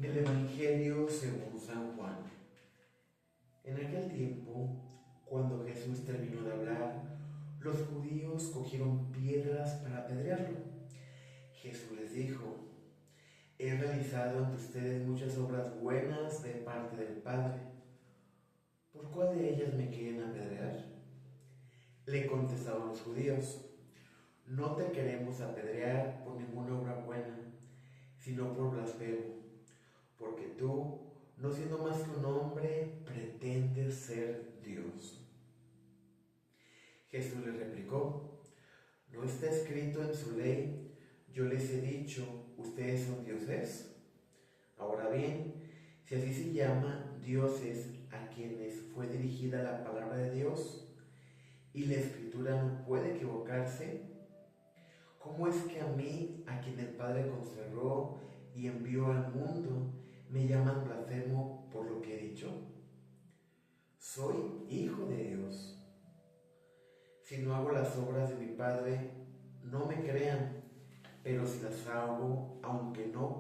Del Evangelio según San Juan. En aquel tiempo, cuando Jesús terminó de hablar, los judíos cogieron piedras para apedrearlo. Jesús les dijo: he realizado ante ustedes muchas obras buenas de parte del Padre. ¿Por cuál de ellas me quieren apedrear? Le contestaron los judíos: no te queremos apedrear por ninguna obra buena, sino por blasfemo, porque tú, no siendo más que un hombre, pretendes ser Dios. Jesús les replicó: ¿no está escrito en su ley, yo les he dicho, ustedes son dioses? Ahora bien, si así se llama dioses a quienes fue dirigida la palabra de Dios, y la Escritura no puede equivocarse, ¿cómo es que a mí, a quien el Padre consagró y envió al mundo, me llaman blasfemo por lo que he dicho? Soy hijo de Dios. Si no hago las obras de mi Padre, no me crean, pero si las hago, aunque no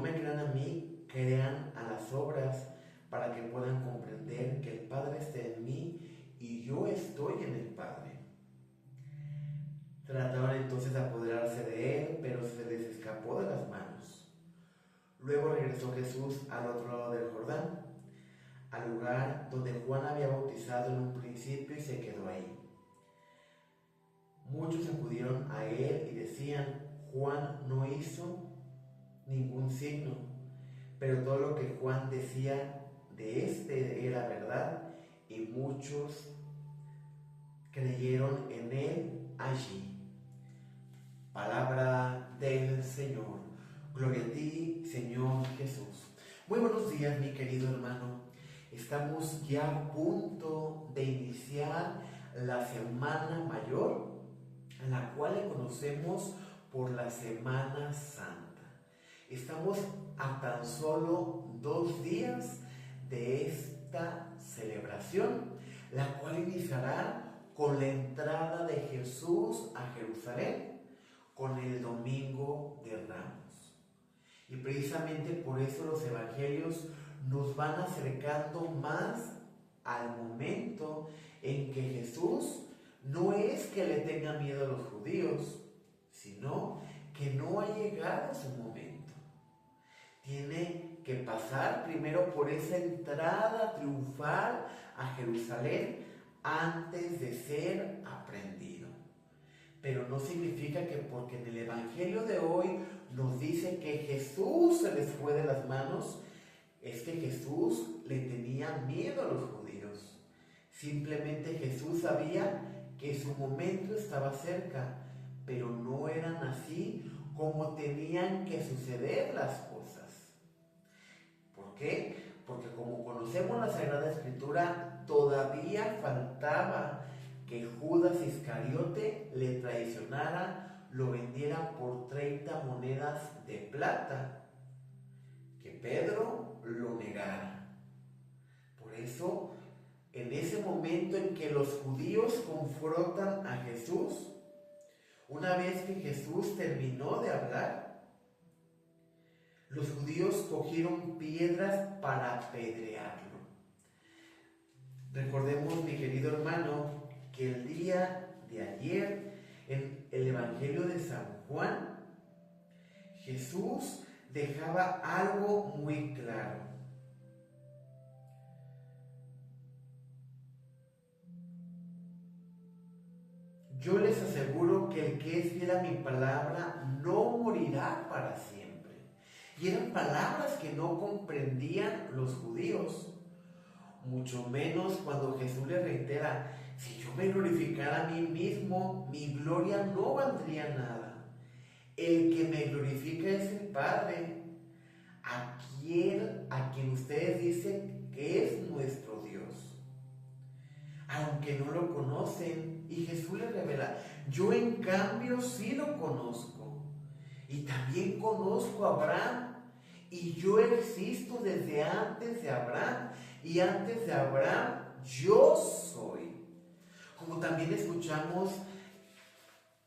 me crean a mí, crean a las obras, para que puedan comprender que el Padre está en mí y yo estoy en el Padre. Trataron entonces de apoderarse de él, pero se les escapó de las manos. Luego regresó Jesús al otro lado del Jordán, al lugar donde Juan había bautizado en un principio, y se quedó ahí. Muchos acudieron a él y decían: Juan no hizo ningún signo, pero todo lo que Juan decía de este era verdad, y muchos creyeron en él allí. Palabra del Señor. Gloria a ti, Señor Jesús. Muy buenos días, mi querido hermano. Estamos ya a punto de iniciar la Semana Mayor, a la cual le conocemos por la Semana Santa. Estamos a tan solo 2 días de esta celebración, la cual iniciará con la entrada de Jesús a Jerusalén, con el Domingo de Ramos. Y precisamente por eso los evangelios nos van acercando más al momento en que Jesús no es que le tenga miedo a los judíos, sino que no ha llegado su momento. Tiene que pasar primero por esa entrada triunfal a Jerusalén antes de ser aprendido. Pero no significa que porque en el Evangelio de hoy nos dice que Jesús se les fue de las manos, es que Jesús le tenía miedo a los judíos. Simplemente Jesús sabía que su momento estaba cerca, pero no eran así como tenían que suceder las cosas. ¿Por qué? Porque como conocemos la Sagrada Escritura, todavía faltaba que Judas Iscariote le traicionara, lo vendiera por 30 monedas de plata, que Pedro lo negara. Por eso, en ese momento en que los judíos confrontan a Jesús, una vez que Jesús terminó de hablar, los judíos cogieron piedras para apedrearlo. Recordemos, mi querido hermano, que el día de ayer, en el Evangelio de San Juan, Jesús dejaba algo muy claro. Yo les aseguro que el que es fiel a mi palabra no morirá para siempre. Y eran palabras que no comprendían los judíos, mucho menos cuando Jesús les reitera: si yo me glorificara a mí mismo, mi gloria no valdría nada. El que me glorifica es el Padre, a quien ustedes dicen que es nuestro Dios, aunque no lo conocen. Y Jesús les revela: yo en cambio sí lo conozco, y también conozco a Abraham, y yo existo desde antes de Abraham, y antes de Abraham yo soy. Como también escuchamos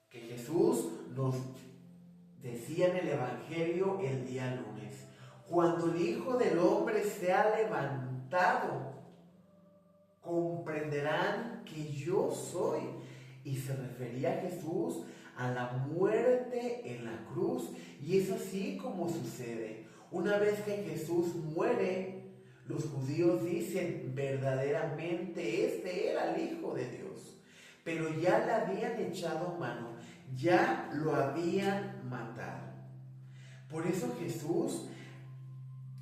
que Jesús nos decía en el Evangelio el día lunes, cuando el Hijo del Hombre sea levantado, comprenderán que yo soy. Y se refería a Jesús a la muerte en la cruz. Y es así como sucede. Una vez que Jesús muere, los judíos dicen, verdaderamente este era el Hijo de Dios. Pero ya le habían echado mano, ya lo habían matado. Por eso Jesús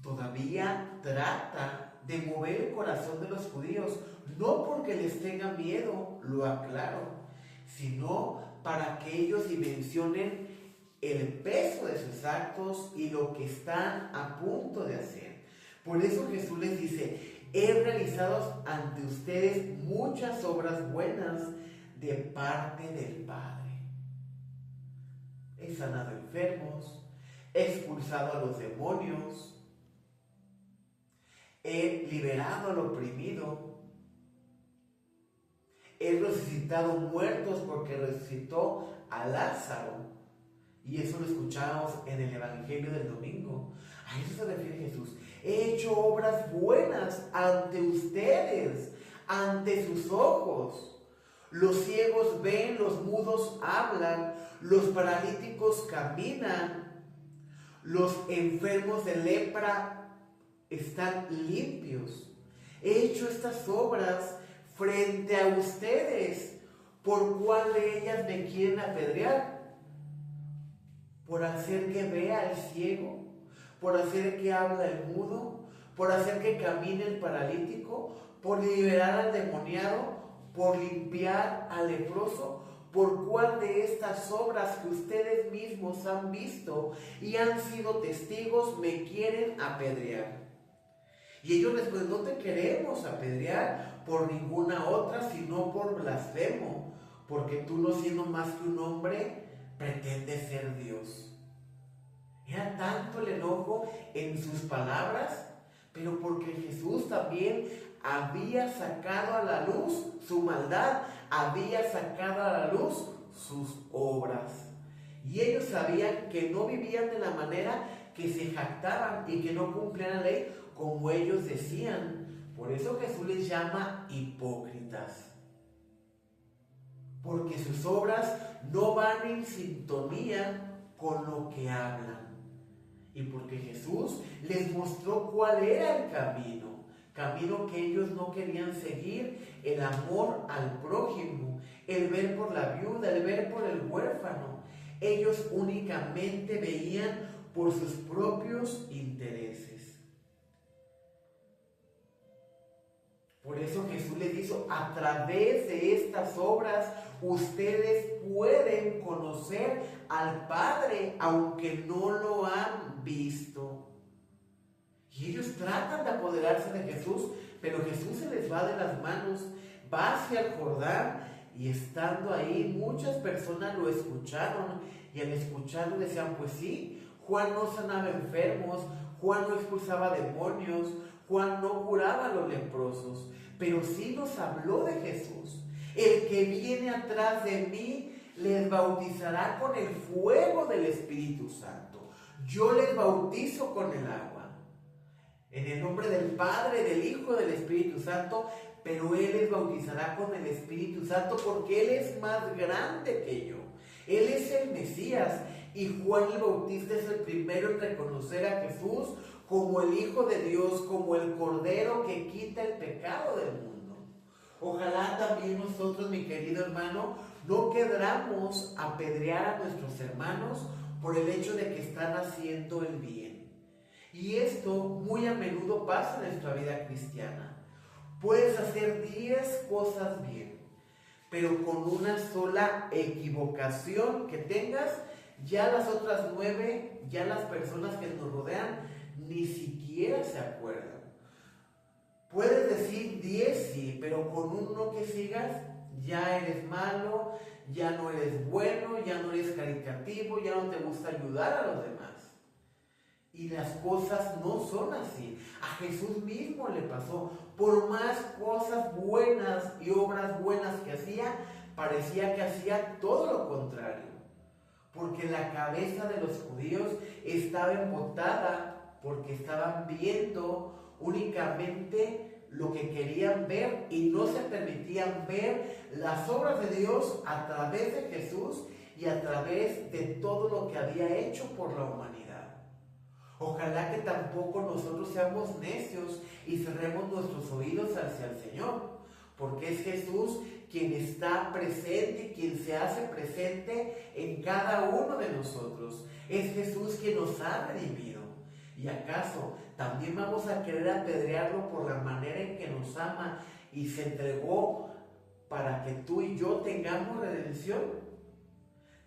todavía trata de mover el corazón de los judíos, no porque les tenga miedo, lo aclaro, sino para que ellos dimensionen el peso de sus actos y lo que están a punto de hacer. Por eso Jesús les dice, he realizado ante ustedes muchas obras buenas de parte del Padre. He sanado enfermos, he expulsado a los demonios, he liberado al oprimido, he resucitado muertos porque resucitó a Lázaro. Y eso lo escuchamos en el Evangelio del domingo. A eso se refiere Jesús. He hecho obras buenas ante ustedes, ante sus ojos. Los ciegos ven, los mudos hablan, los paralíticos caminan, los enfermos de lepra están limpios. He hecho estas obras frente a ustedes. ¿Por cuál de ellas me quieren apedrear? ¿Por hacer que vea el ciego? ¿Por hacer que habla el mudo? ¿Por hacer que camine el paralítico? ¿Por liberar al demoniado? ¿Por limpiar al leproso? ¿Por cuál de estas obras que ustedes mismos han visto y han sido testigos me quieren apedrear? Y ellos responden, no te queremos apedrear por ninguna otra, sino por blasfemo, porque tú, no siendo más que un hombre, pretendes ser Dios. Era tanto el enojo en sus palabras, pero porque Jesús también había sacado a la luz su maldad, había sacado a la luz sus obras. Y ellos sabían que no vivían de la manera que se jactaban y que no cumplían la ley como ellos decían. Por eso Jesús les llama hipócritas. Porque sus obras no van en sintonía con lo que hablan. Y porque Jesús les mostró cuál era el camino que ellos no querían seguir, el amor al prójimo, el ver por la viuda, el ver por el huérfano. Ellos únicamente veían por sus propios intereses. Por eso Jesús les dijo, a través de estas obras ustedes pueden conocer al Padre, aunque no lo han visto. Y ellos tratan de apoderarse de Jesús, pero Jesús se les va de las manos, va hacia el Jordán, y estando ahí muchas personas lo escucharon, y al escucharlo decían, pues sí, Juan no sanaba enfermos, Juan no expulsaba demonios, Juan no curaba a los leprosos, pero sí nos habló de Jesús. El que viene atrás de mí les bautizará con el fuego del Espíritu Santo. Yo les bautizo con el agua, en el nombre del Padre, del Hijo y del Espíritu Santo, pero Él les bautizará con el Espíritu Santo porque Él es más grande que yo. Él es el Mesías, y Juan el Bautista es el primero en reconocer a Jesús como el Hijo de Dios, como el Cordero que quita el pecado del mundo. Ojalá también nosotros, mi querido hermano, no queramos apedrear a nuestros hermanos por el hecho de que están haciendo el bien. Y esto muy a menudo pasa en nuestra vida cristiana. Puedes hacer 10 cosas bien, pero con una sola equivocación que tengas, ya las otras 9, ya las personas que nos rodean ni siquiera se acuerdan. Puedes decir 10 sí, pero con uno que sigas, ya eres malo, ya no eres bueno, ya no eres caritativo, ya no te gusta ayudar a los demás. Y las cosas no son así. A Jesús mismo le pasó. Por más cosas buenas y obras buenas que hacía, parecía que hacía todo lo contrario. porque la cabeza de los judíos estaba embotada, porque estaban viendo únicamente lo que querían ver y no se permitían ver las obras de Dios a través de Jesús y a través de todo lo que había hecho por la humanidad. Ojalá que tampoco nosotros seamos necios y cerremos nuestros oídos hacia el Señor, porque es Jesús quien está presente y quien se hace presente en cada uno de nosotros. Es Jesús quien nos ha redimido. ¿Y acaso también vamos a querer apedrearlo por la manera en que nos ama y se entregó para que tú y yo tengamos redención?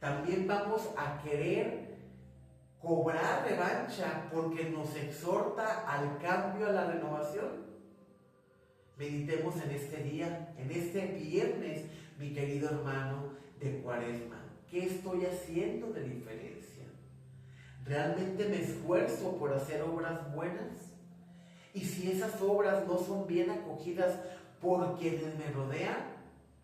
También vamos a querer cobrar revancha porque nos exhorta al cambio, a la renovación. Meditemos en este día, en este viernes, mi querido hermano de Cuaresma. ¿Qué estoy haciendo de diferencia? ¿Realmente me esfuerzo por hacer obras buenas? Y si esas obras no son bien acogidas por quienes me rodean,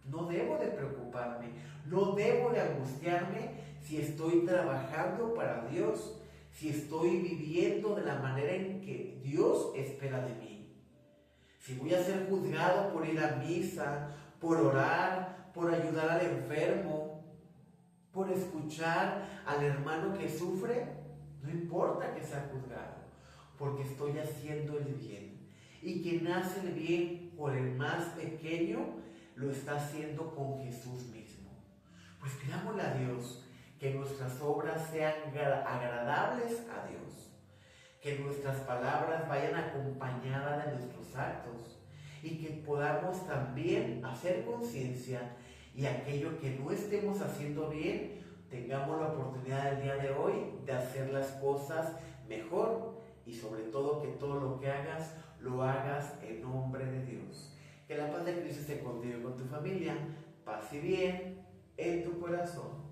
no debo de preocuparme, no debo de angustiarme si estoy trabajando para Dios, si estoy viviendo de la manera en que Dios espera de mí. Si voy a ser juzgado por ir a misa, por orar, por ayudar al enfermo, por escuchar al hermano que sufre, no importa que sea juzgado, porque estoy haciendo el bien. Y quien hace el bien por el más pequeño, lo está haciendo con Jesús mismo. Pues pidámosle a Dios que nuestras obras sean agradables a Dios, que nuestras palabras vayan acompañadas de nuestros actos y que podamos también hacer conciencia y aquello que no estemos haciendo bien, tengamos la oportunidad el día de hoy de hacer las cosas mejor y sobre todo que todo lo que hagas, lo hagas en nombre de Dios. Que la paz de Cristo esté contigo y con tu familia, paz y bien en tu corazón.